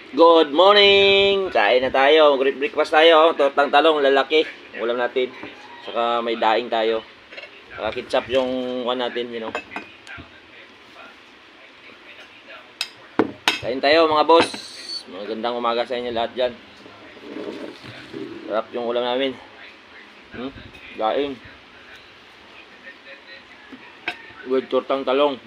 Good morning! Kain na tayo. Breakfast tayo. Tortang talong, lalaki. Ulam natin. Saka may daing tayo. Saka ketchup yung one natin, Kain tayo mga boss. Magandang umaga sa inyo lahat dyan. Sarap yung ulam namin. Daing. With tortang talong.